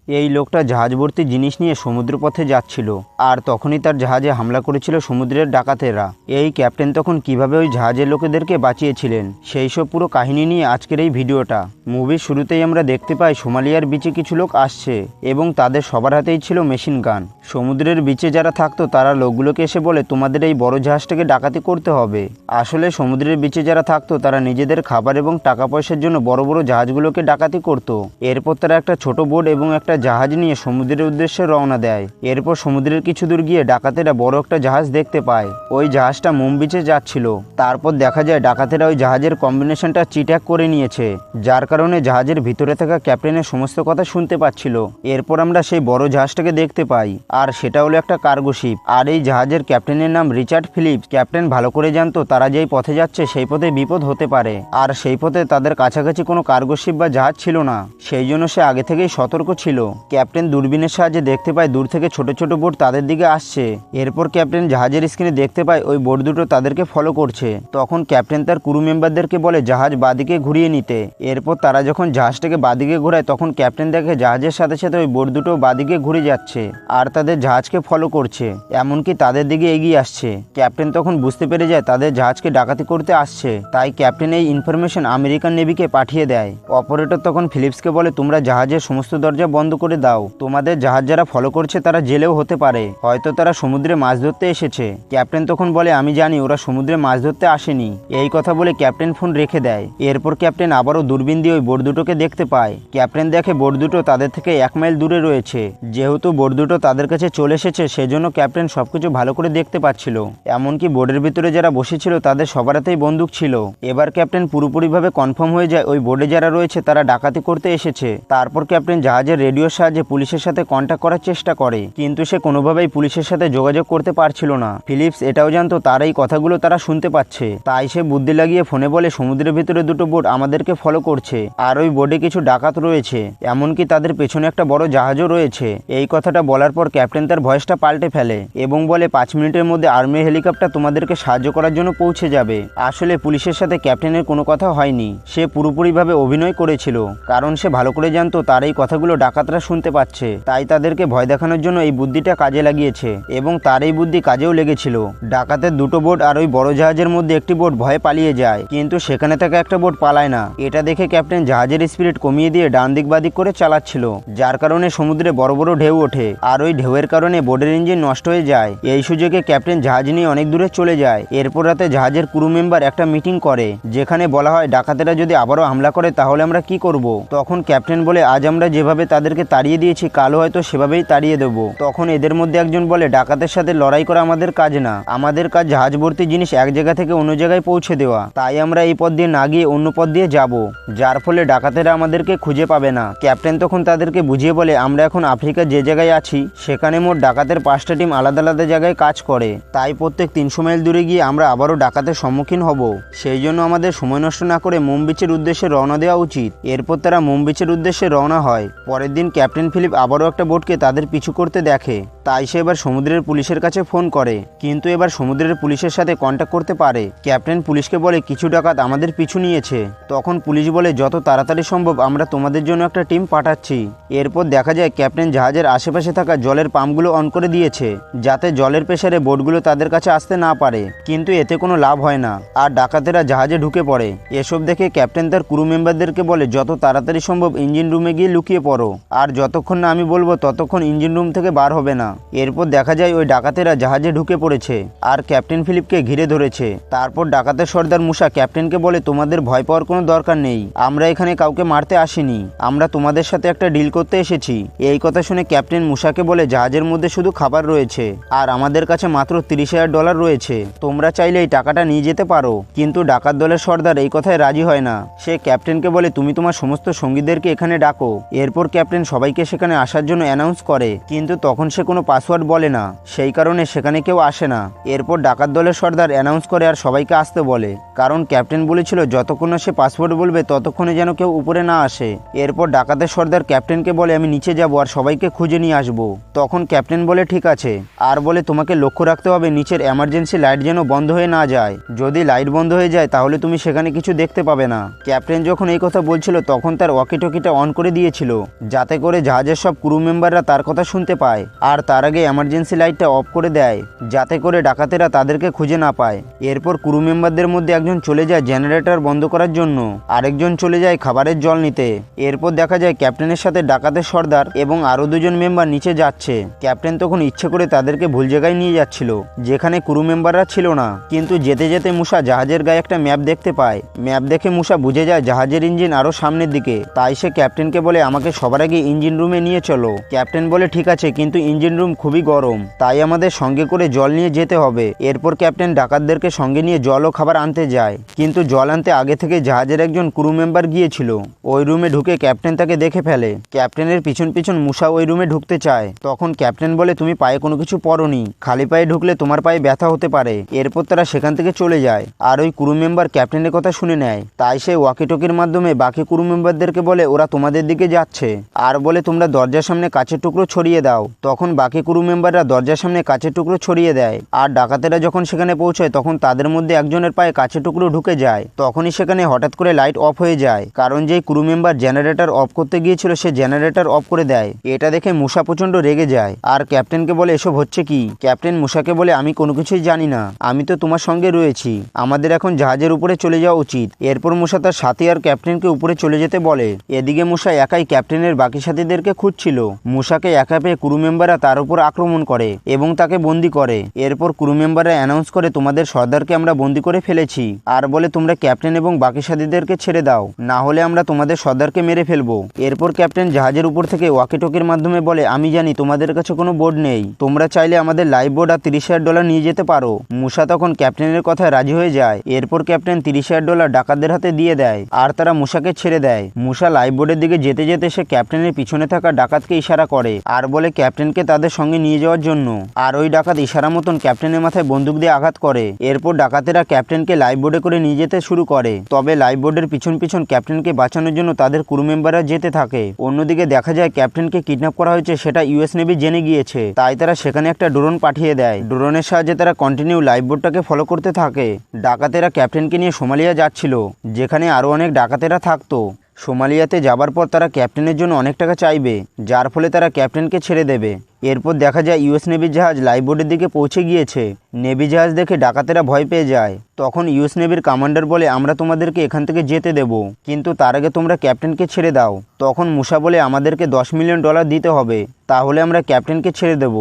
এই লোকটা জাহাজ ভর্তি জিনিস নিয়ে সমুদ্রপথে যাচ্ছিল, আর তখনই তার জাহাজে হামলা করেছিল সমুদ্রের ডাকাতেরা। এই ক্যাপ্টেন তখন কিভাবে ওই জাহাজের লোকেদেরকে বাঁচিয়েছিলেন সেই সব পুরো কাহিনী নিয়ে আজকের এই ভিডিওটা। মুভির শুরুতেই আমরা দেখতে পাই সোমালিয়ার বিচে কিছু লোক আসছে এবং তাদের সবার হাতেই ছিল মেশিন গান। সমুদ্রের বিচে যারা থাকতো তারা লোকগুলোকে এসে বলে তোমাদের এই বড় জাহাজটাকে ডাকাতি করতে হবে। আসলে সমুদ্রের বিচে যারা থাকতো তারা নিজেদের খাবার এবং টাকা পয়সার জন্য বড় বড় জাহাজগুলোকে ডাকাতি করত। এরপর তারা একটা ছোট বোট এবং একটা জাহাজ নিয়ে সমুদ্রের উদ্দেশ্যে রওনা দেয়। এরপর সমুদ্রের কিছু দূর গিয়ে ডাকাতেরা বড় একটা জাহাজ দেখতে পায়। ওই জাহাজটা মুম বিচে যাচ্ছিল। তারপর দেখা যায় ডাকাতেরা ওই জাহাজের কম্বিনেশনটা চিট্যাক করে নিয়েছে, যার কারণে জাহাজের ভিতরে থাকা ক্যাপ্টেনের সমস্ত কথা শুনতে পাচ্ছিল। এরপর আমরা সেই বড় জাহাজটাকে দেখতে পাই, আর সেটা হলো একটা কার্গো শিপ। আর এই জাহাজের ক্যাপ্টেনের নাম রিচার্ড ফিলিপস। ক্যাপ্টেন ভালো করে জানতো তারা যেই পথে যাচ্ছে সেই পথে বিপদ হতে পারে, আর সেই পথে তাদের কাছাকাছি কোনো কার্গো শিপ বা জাহাজ ছিল না। সেই জন্য সে আগে থেকেই সতর্ক ছিল। ক্যাপ্টেন দূরবীনের সাহায্যে দেখতে পায় দূর থেকে ছোট ছোট বোট তাদের দিকে আসছে। এরপর ক্যাপ্টেন জাহাজের স্ক্রিনে দেখতে পায় ওই বোট দুটো তাদেরকে ফলো করছে। তখন ক্যাপ্টেন তার ক্রু মেম্বারদেরকে বলে জাহাজ বাদিকে ঘুরিয়ে নিতে। এরপর তারা যখন জাহাজটাকে বাদিকে ঘোরায় তখন ক্যাপ্টেন দেখে জাহাজের সাথে সাথে ওই বোট দুটো বাদিকে ঘুরে যাচ্ছে আর তাদের জাহাজকে ফলো করছে, এমনকি তাদের দিকে এগিয়ে আসছে। ক্যাপ্টেন তখন বুঝতে পেরে যায় তাদের জাহাজকে ডাকাতি করতে আসছে। তাই ক্যাপ্টেন এই ইনফরমেশন আমেরিকান নেভিকে পাঠিয়ে দেয়। অপারেটর তখন ফিলিপসকে বলে তোমরা জাহাজের সমস্ত দরজা বন্ধ করে দাও, তোমাদের জাহাজ যারা ফলো করছে তারা জেলেও হতে পারে, হয়তো তারা সমুদ্রে মাছ ধরতে এসেছে। ক্যাপ্টেন তখন বলে আমি জানি ওরা সমুদ্রে মাছ ধরতে আসেনি। এই কথা বলে ক্যাপ্টেন ফোন রেখে দেয়। এরপর ক্যাপ্টেন আবারও দূরবীন দিয়ে ওই বোট দুটোকে দেখতে পায়। ক্যাপ্টেন দেখে বোট দুটো তাদের থেকে 1 মাইল দূরে রয়েছে। যেহেতু বোট দুটো তাদের কাছে চলে এসেছে সেজন্য ক্যাপ্টেন সবকিছু ভালো করে দেখতে পাচ্ছিল। এমনকি বোটের ভিতরে যারা বসেছিল তাদের সবার হাতেই বন্দুক ছিল। এবার ক্যাপ্টেন পুরোপুরিভাবে কনফার্ম হয়ে যায় ওই বোটে যারা রয়েছে তারা ডাকাতি করতে এসেছে। তারপর ক্যাপ্টেন জাহাজের রেডিওর সাহায্যে পুলিশের সাথে কন্ট্যাক্ট করার চেষ্টা করে, কিন্তু সে কোনোভাবেই পুলিশের সাথে যোগাযোগ করতে পারছিল না। ফিলিপস এটাও জানতো তার এই কথাগুলো তারা শুনতে পাচ্ছে, তাই সে বুদ্ধি লাগিয়ে ফোনে বলে সমুদ্রের ভিতরে দুটো বোট আমাদেরকে ফলো করছে, আর ওই বোটে কিছু ডাকাত রয়েছে, এমনকি তাদের পেছনে একটা বড় জাহাজও রয়েছে। এই কথাটা বলার পর ক্যাপ্টেন তার ভয়েসটা পাল্টে ফেলে এবং বলে 5 মিনিটের মধ্যে আর্মি হেলিকপ্টার তোমাদেরকে সাহায্য করার জন্য পৌঁছে যাবে। আসলে পুলিশের সাথে ক্যাপ্টেনের কোনো কথা হয়নি, সে পুরোপুরিভাবে অভিনয় করেছিল, কারণ সে ভালো করে জানতো তার এই কথাগুলো ডাকাতরা শুনতে পাচ্ছে। তাই তাদেরকে ভয় দেখানোর জন্য এই বুদ্ধিটা কাজে লাগিয়েছে এবং তার এই বুদ্ধি কাজেও লেগেছিল। ডাকাতের দুটো বোট আর ওই বড় জাহাজের মধ্যে একটি বোট ভয়ে পালিয়ে যায়, কিন্তু সেখানে থাকা একটা বোট পালায় না। এটা দেখে ক্যাপ্টেন জাহাজের স্পিড কমিয়ে দিয়ে ডান দিক বাদিক করে চালাচ্ছিল, যার কারণে সমুদ্রে বড় বড় ঢেউ ওঠে, আর ওই ঢেউয়ের কারণে বোটের ইঞ্জিন নষ্ট হয়ে যায়। এই সুযোগে ক্যাপ্টেন জাহাজ নিয়ে অনেক দূরে চলে যায়। এরপর রাতে জাহাজের ক্রু মেম্বার একটা মিটিং করে, যেখানে বলা হয় ডাকাতেরা যদি আবারও হামলা করে তাহলে আমরা কি করব। তখন ক্যাপ্টেন বলে আজ আমরা যেভাবে তাদেরকে তাড়িয়ে দিয়েছি কাল হয়তো সেভাবেই তাড়িয়ে দেব। তখন এদের মধ্যে একজন বলে ডাকাতের সাথে লড়াই করা আমাদের কাজ না, আমাদের কাজ জাহাজ ভর্তি জিনিস এক জায়গা থেকে অন্য জায়গায় পৌঁছে দেওয়া। তাই আমরা এই পথ দিয়ে না গিয়ে অন্য পথ দিয়ে যাব, যার ফলে ডাকাতেরা আমাদেরকে খুঁজে পাবে না। ক্যাপ্টেন তখন তাদেরকে বুঝিয়ে বলে আমরা এখন আফ্রিকার যে জায়গায় আছি সেখানে মোট ডাকাতের 5টা টিম আলাদা আলাদা জায়গায় কাজ করে, তাই প্রত্যেক 300 মাইল দূরে গিয়ে আমরা আবারও ডাকাতের সম্মুখীন হব। সেই জন্য আমাদের সময় নষ্ট না করে মুম বিচের উদ্দেশ্যে রওনা দেওয়া উচিত। এরপর তারা মুম বিচের উদ্দেশ্যে রওনা হয়। পরের দিন ক্যাপ্টেন ফিলিপ আবারও একটা বোটকে তাদের পিছু করতে দেখে, তাই সে এবার সমুদ্রের পুলিশের কাছে ফোন করে, কিন্তু এবার সমুদ্রের পুলিশের সাথে কন্ট্যাক্ট করতে পারে। ক্যাপ্টেন পুলিশকে বলে কিছু ডাকাত আমাদের পিছু নিয়েছে। তখন পুলিশ বলে যত তাড়াতাড়ি সম্ভব আমরা তোমাদের জন্য একটা টিম পাঠাচ্ছি। এরপর দেখা যায় ক্যাপ্টেন জাহাজের আশেপাশে থাকা জলের পাম্পগুলো অন করে দিয়েছে, যাতে জলের প্রেসারে বোটগুলো তাদের কাছে আসতে না পারে, কিন্তু এতে কোনো লাভ হয় না, আর ডাকাতেরা জাহাজে ঢুকে পড়ে। এসব দেখে ক্যাপ্টেন তার ক্রু মেম্বারদেরকে বলে যত তাড়াতাড়ি সম্ভব ইঞ্জিন রুমে গিয়ে লুকিয়ে পড়ো, আর যতক্ষণ না আমি বলবো ততক্ষণ ইঞ্জিন রুম থেকে বার হবে না। এরপর দেখা যায় ওই ডাকাতেরা জাহাজে ঢুকে পড়েছে আর ক্যাপ্টেন ফিলিপকে ঘিরে ধরেছে। তারপর ডাকাতের সর্দার মুসা ক্যাপ্টেনকে বলে তোমাদের ভয় পাওয়ার কোনো দরকার নেই, আমরা এখানে কাউকে মারতে আসিনি, আমরা তোমাদের সাথে একটা ডিল করতে এসেছি। এই কথা শুনে ক্যাপ্টেন মুসাকে বলে জাহাজের মধ্যে শুধু খাবার রয়েছে আর আমাদের কাছে মাত্র $30,000 রয়েছে, তোমরা চাইলে এই টাকাটা নিয়ে যেতে পারো। কিন্তু ডাকাত দলের সর্দার এই কথায় রাজি হয় না। সে ক্যাপ্টেনকে বলে তুমি তোমার সমস্ত সঙ্গীদেরকে এখানে ডাকো। এরপর ক্যাপ্টেন সবাইকে সেখানে আসার জন্য অ্যানাউন্স করে, কিন্তু তখন সে কোনো পাসওয়ার্ড বলে না, সেই কারণে সেখানে কেউ আসে না। এরপর ডাকাত দলের সর্দার অ্যানাউন্স করে আর সবাইকে আসতে বলে, কারণ ক্যাপ্টেন বলেছিল যতক্ষণ না সে পাসওয়ার্ড বলবে ততক্ষণে যেন কেউ উপরে না আসে। এরপর ডাকাতের সর্দার ক্যাপ্টেনকে বলে আমি নিচে যাব আর সবাইকে খুঁজে নিয়ে আসবো। তখন ক্যাপ্টেন বলে ঠিক আছে, আর বলে তোমাকে লক্ষ্য রাখতে হবে নিচের এমার্জেন্সি লাইট যেন বন্ধ হয়ে না যায়, যদি লাইট বন্ধ হয়ে যায় তাহলে তুমি সেখানে কিছু দেখতে পাবে না। ক্যাপ্টেন যখন এই কথা বলছিল তখন তার ওয়াকিটকিটা অন করে দিয়েছিল, যাতে যাতে করে জাহাজের সব ক্রু মেম্বাররা তার কথা শুনতে পায় আর তার আগে এমার্জেন্সি লাইটটা অফ করে দেয় যাতে করে ডাকাতেরা তাদেরকে খুঁজে না পায়। এরপর ক্রু মেম্বারদের মধ্যে একজন চলে যায় জেনারেটর বন্ধ করার জন্য, আরেকজন চলে যায় খাবারের জল নিতে। এরপর দেখা যায় ক্যাপ্টেনের সাথে ডাকাতের সর্দার এবং আরও দুজন মেম্বার নিচে যাচ্ছে। ক্যাপ্টেন তখন ইচ্ছে করে তাদেরকে ভুল জায়গায় নিয়ে যাচ্ছিল যেখানে ক্রু মেম্বাররা ছিল না, কিন্তু যেতে যেতে মুসা জাহাজের গায়ে একটা ম্যাপ দেখতে পায়। ম্যাপ দেখে মুসা বুঝে যায় জাহাজের ইঞ্জিন আরও সামনের দিকে। তাই সে ক্যাপ্টেনকে বলে আমাকে সবার আগে ইঞ্জিন রুমে নিয়ে চলো। ক্যাপ্টেন বলে ঠিক আছে, কিন্তু ইঞ্জিন রুম খুবই গরম, তাই আমাদের সঙ্গে করে জল নিয়ে যেতে হবে। এরপর ক্যাপ্টেন ডাকাতদেরকে সঙ্গে নিয়ে জল ও খাবার আনতে যায়, কিন্তু জল আনতে আগে থেকে জাহাজের একজন ক্রু মেম্বার গিয়েছিল। ওই রুমে ঢুকে ক্যাপ্টেন তাকে দেখে ফেলে। ক্যাপ্টেনের পিছন পিছন মুসা ওই রুমে ঢুকতে চায়। তখন ক্যাপ্টেন বলে তুমি পায়ে কোনো কিছু পরোনি, খালি পায়ে ঢুকলে তোমার পায়ে ব্যথা হতে পারে। এরপর তারা সেখান থেকে চলে যায় আর ওই ক্রু মেম্বার ক্যাপ্টেনের কথা শুনে নেয়। তাই সে ওয়াকিটকির মাধ্যমে বাকি ক্রু মেম্বারদেরকে বলে ওরা তোমাদের দিকে যাচ্ছে আর বলে তোমরা দরজার সামনে কাচের টুকরো ছড়িয়ে দাও। তখন বাকি ক্রু মেম্বাররা দরজার সামনে কাচের টুকরো ছড়িয়ে দেয় আর ডাকাতেরা যখন সেখানে পৌঁছায় তখন তাদের মধ্যে একজনের পায়ে কাচের টুকরো ঢুকে যায়। তখনই সেখানে হঠাৎ করে লাইট অফ হয়ে যায়, কারণ যেই ক্রু মেম্বার জেনারেটর অফ করতে গিয়েছিল সে জেনারেটর অফ করে দেয়। এটা দেখে মুসা প্রচন্ড রেগে যায় আর ক্যাপ্টেনকে বলে এসব হচ্ছে কি। ক্যাপ্টেন মুসাকে বলে আমি কোনো কিছুই জানি না, আমি তো তোমার সঙ্গে রয়েছি, আমাদের এখন জাহাজের উপরে চলে যাওয়া উচিত। এরপর মুসা তার সাথী আর ক্যাপ্টেনকে উপরে চলে যেতে বলে। এদিকে মুসা একাই ক্যাপ্টেনের বাকি সাথীদেরকে খুঁজছিল। মুসাকে একা পেয়ে ক্রু মেম্বাররা তার উপর আক্রমণ করে এবং তাকে বন্দি করে। এরপর ক্রু মেম্বাররা অ্যানাউন্স করে তোমাদের সর্দারকে আমরা বন্দি করে ফেলেছি আর বলে তোমরা ক্যাপ্টেন এবং বাকি সাথীদেরকে ছেড়ে দাও, না হলে আমরা তোমাদের সর্দারকে মেরে ফেলবো। এরপর ক্যাপ্টেন জাহাজের উপর থেকে ওয়াকিটকির মাধ্যমে বলে আমি জানি তোমাদের কাছে কোনো বোর্ড নেই, তোমরা চাইলে আমাদের লাইফ বোর্ড আর $30,000 নিয়ে যেতে পারো। মুসা তখন ক্যাপ্টেনের কথায় রাজি হয়ে যায়। এরপর ক্যাপ্টেন $30,000 ডাকাতদের হাতে দিয়ে দেয় আর তারা মুসাকে ছেড়ে দেয়। মুসা লাইফ বোর্ডের দিকে যেতে যেতে সে ক্যাপ্টেনের পিছনে থাকা ডাকাতকে ইশারা করে আর বলে ক্যাপ্টেনকে তাদের সঙ্গে নিয়ে যাওয়ার জন্য। আর ওই ডাকাত ইশারা মতন ক্যাপ্টেনের মাথায় বন্দুক দিয়ে আঘাত করে। এরপর ডাকাতেরা ক্যাপ্টেনকে লাইফ বোর্ডে করে নিয়ে যেতে শুরু করে। তবে লাইফ বোর্ডের পিছন পিছন ক্যাপ্টেনকে বাঁচানোর জন্য তাদের ক্রু মেম্বাররা যেতে থাকে। অন্যদিকে দেখা যায় ক্যাপ্টেনকে কিডন্যাপ করা হয়েছে সেটা ইউএস নেভি জেনে গিয়েছে, তাই তারা সেখানে একটা ড্রোন পাঠিয়ে দেয়। ড্রোনের সাহায্যে তারা কন্টিনিউ লাইফ বোর্ডটাকে ফলো করতে থাকে। ডাকাতেরা ক্যাপ্টেনকে নিয়ে সোমালিয়া যাচ্ছিল, যেখানে আরও অনেক ডাকাতেরা থাকতো। সোমালিয়াতে যাবার পর তারা ক্যাপ্টেনের জন্য অনেক টাকা চাইবে, যার ফলে তারা ক্যাপ্টেনকে ছেড়ে দেবে। এরপর দেখা যায় ইউএস নেভির জাহাজ লাইফ বোর্ডের দিকে পৌঁছে গিয়েছে। নেভি জাহাজ দেখে ডাকাতেরা ভয় পেয়ে যায়। তখন ইউএস নেভির কমান্ডার বলে আমরা তোমাদেরকে এখান থেকে যেতে দেব, কিন্তু তার আগে তোমরা ক্যাপ্টেনকে ছেড়ে দাও। তখন মুসা বলে আমাদেরকে $10 মিলিয়ন দিতে হবে, তাহলে আমরা ক্যাপ্টেনকে ছেড়ে দেব।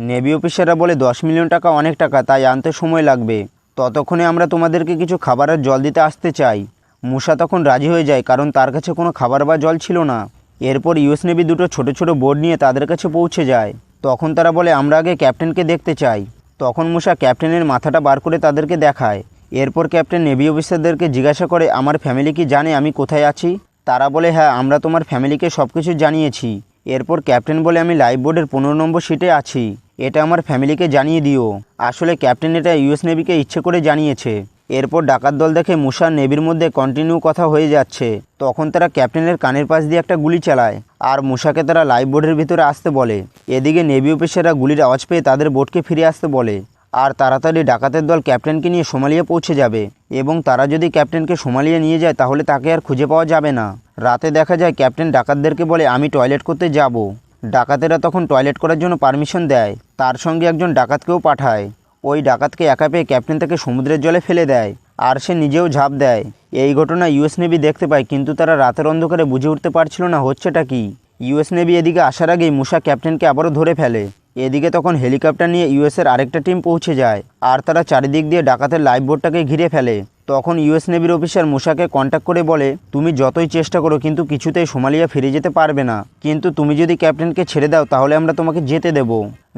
নেভি অফিসাররা বলে $10 মিলিয়ন অনেক টাকা, তাই আনতে সময় লাগবে, ততক্ষণে আমরা তোমাদেরকে কিছু খাবার আর জল দিতে আসতে চাই। মুসা তখন রাজি হয়ে যায়, কারণ তার কাছে কোনো খাবার বা জল ছিল না। এরপর ইউএস নেভি দুটো ছোট ছোট বোট নিয়ে তাদের কাছে পৌঁছে যায়। তখন তারা বলে আমরা আগে ক্যাপ্টেনকে দেখতে চাই। তখন মুসা ক্যাপ্টেনের মাথাটা বার করে তাদেরকে দেখায়। এরপর ক্যাপ্টেন নেভি অফিসারদেরকে জিজ্ঞাসা করে আমার ফ্যামিলি কি জানে আমি কোথায় আছি? তারা বলে হ্যাঁ, আমরা তোমার ফ্যামিলিকে সব কিছু জানিয়েছি। এরপর ক্যাপ্টেন বলে আমি লাইফ বোর্ডের 15 নম্বর সিটে আছি, এটা আমার ফ্যামিলিকে জানিয়ে দিও। আসলে ক্যাপ্টেন এটা ইউএস নেভিকে ইচ্ছে করে জানিয়েছে। এরপর ডাকাত দল দেখে মুসার নেভির মধ্যে কন্টিনিউ কথা হয়ে যাচ্ছে। তখন তারা ক্যাপ্টেনের কানের পাশ দিয়ে একটা গুলি চালায় আর মুসাকে তারা লাইফ বোর্ডের ভিতরে আসতে বলে। এদিকে নেভি অফিসাররা গুলির আওয়াজ পেয়ে তাদের বোটকে ফিরে আসতে বলে আর তাড়াতাড়ি ডাকাতের দল ক্যাপ্টেনকে নিয়ে সোমালিয়া পৌঁছে যাবে এবং তারা যদি ক্যাপ্টেনকে সোমালিয়া নিয়ে যায় তাহলে তাকে আর খুঁজে পাওয়া যাবে না। রাতে দেখা যায় ক্যাপ্টেন ডাকাতদেরকে বলে আমি টয়লেট করতে যাব। ডাকাতেরা তখন টয়লেট করার জন্য পারমিশন দেয়, তার সঙ্গে একজন ডাকাতকেও পাঠায়। ওই ডাকাতকে একা পেয়ে ক্যাপ্টেন তাকে সমুদ্রের জলে ফেলে দেয় আর সে নিজেও ঝাঁপ দেয়। এই ঘটনা ইউএস নেভি দেখতে পায়, কিন্তু তারা রাতের অন্ধকারে বুঝে উঠতে পারছিল না হচ্ছেটা কি। ইউএস নেভি এদিকে আসার আগেই মুসা ক্যাপ্টেনকে আবারও ধরে ফেলে। এদিকে তখন হেলিকপ্টার নিয়ে ইউএসের আরেকটা টিম পৌঁছে যায় আর তারা চারিদিক দিয়ে ডাকাতের লাইফ বোটটাকে ঘিরে ফেলে। তখন ইউএস নেভির অফিসার মুসাকে কন্ট্যাক্ট করে বলে তুমি যতই চেষ্টা করো কিন্তু কিছুতেই সোমালিয়া ফিরে যেতে পারবে না, কিন্তু তুমি যদি ক্যাপ্টেনকে ছেড়ে দাও তাহলে আমরা তোমাকে যেতে দেব।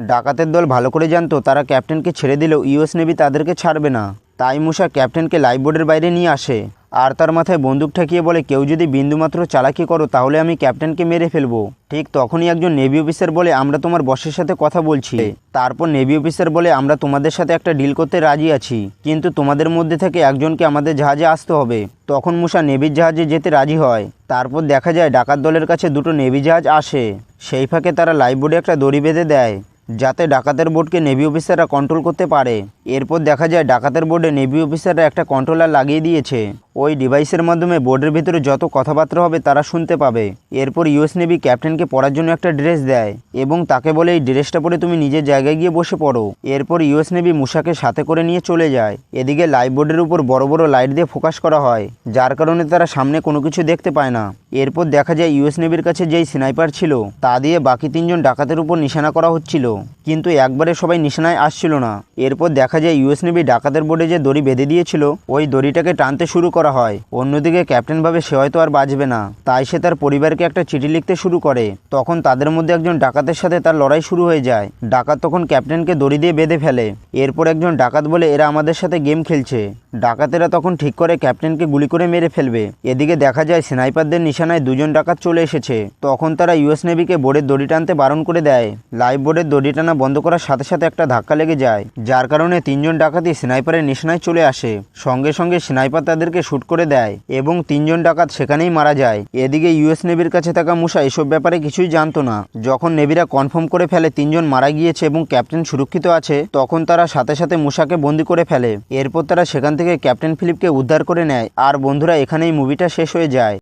ডাকাতের দল ভালো করে জানতো তারা ক্যাপ্টেনকে ছেড়ে দিলেও ইউএস নেভি তাদেরকে ছাড়বে না, তাই মুসা ক্যাপ্টেনকে লাইফ বোর্ডের বাইরে নিয়ে আসে আর তার মাথায় বন্দুক ঠেকিয়ে বলে কেউ যদি বিন্দুমাত্র চালাকি করো তাহলে আমি ক্যাপ্টেনকে মেরে ফেলবো। ঠিক তখনই একজন নেভি অফিসার বলে আমরা তোমার বসের সাথে কথা বলছি। তারপর নেভি অফিসার বলে আমরা তোমাদের সাথে একটা ডিল করতে রাজি আছি, কিন্তু তোমাদের মধ্যে থেকে একজনকে আমাদের জাহাজে আসতে হবে। তখন মুসা নেভির জাহাজে যেতে রাজি হয়। তারপর দেখা যায় ডাকাত দলের কাছে দুটো নেভি জাহাজ আসে। সেই ফাঁকে তারা লাইফ বোর্ডে একটা দড়ি বেঁধে দেয় যাতে ডাকাতের বোটকে নেভি অফিসাররা কন্ট্রোল করতে পারে। এরপর দেখা যায় ডাকাতের বোর্ডে নেভি অফিসাররা একটা কন্ট্রোলার লাগিয়ে দিয়েছে। ওই ডিভাইসের মাধ্যমে বোর্ডের ভিতরে যত কথাবার্তা হবে তারা শুনতে পাবে। এরপর ইউএস নেভি ক্যাপ্টেনকে পরার জন্য একটা ড্রেস দেয় এবং তাকে বলে এই ড্রেসটা পরে তুমি নিজের জায়গায় গিয়ে বসে পড়ো। এরপর ইউএস নেভি মুসাকে সাথে করে নিয়ে চলে যায়। এদিকে লাইভ বোর্ডের উপর বড় বড় লাইট দিয়ে ফোকাস করা হয়, যার কারণে তারা সামনে কোনো কিছু দেখতে পায় না। এরপর দেখা যায় ইউএস নেভির কাছে যেই স্নাইপার ছিল তা দিয়ে বাকি 3জন ডাকাতের উপর নিশানা করা হচ্ছিল, কিন্তু একবারে সবাই নিশানায় আসছিল না। এরপর দেখা যায় ইউএস নেভি ডাকাতের বোর্ডে যে দড়ি বেঁধে দিয়েছিল ওই দড়িটাকে টানতে শুরু করা হয়। অন্যদিকে ক্যাপ্টেন ভাবে সে হয়তো আর বাঁচবে না, তাই সে তার পরিবারকে একটা চিঠি লিখতে শুরু করে। তখন তাদের মধ্যে একজন ডাকাতের সাথে তার লড়াই শুরু হয়ে যায়। ডাকাত তখন ক্যাপ্টেনকে দড়ি দিয়ে বেঁধে ফেলে। এরপর একজন ডাকাত বলে এরা আমাদের সাথে গেম খেলছে। ডাকাতেরা তখন ঠিক করে ক্যাপ্টেনকে গুলি করে মেরে ফেলবে। এদিকে দেখা যায় স্নাইপারদের নিশানায় 2জন ডাকাত চলে এসেছে। তখন তারা ইউএস নেভিকে বোর্ডের দড়ি টানতে বারণ করে দেয়। লাইভ বোর্ডের দড়ি টানা বন্ধ করার সাথে সাথে একটা ধাক্কা লেগে যায়, যার কারণে 3জন ডাকাতই স্নাইপারের নিশানায় চলে আসে। সঙ্গে সঙ্গে স্নাইপার তাদেরকে শুট করে দেয় এবং 3জন ডাকাত সেখানেই মারা যায়। এদিকে ইউএস নেভির কাছে থাকা মুসা এসব ব্যাপারে কিছুই জানতো না। যখন নেভিরা কনফার্ম করে ফেলে 3জন মারা গিয়েছে এবং ক্যাপ্টেন সুরক্ষিত আছে, তখন তারা সাথে সাথে মুসাকে বন্দি করে ফেলে। এরপর তারা সেখান থেকে ক্যাপ্টেন ফিলিপকে উদ্ধার করে নেয়। আর বন্ধুরা, এখানেই মুভিটা শেষ হয়ে যায়।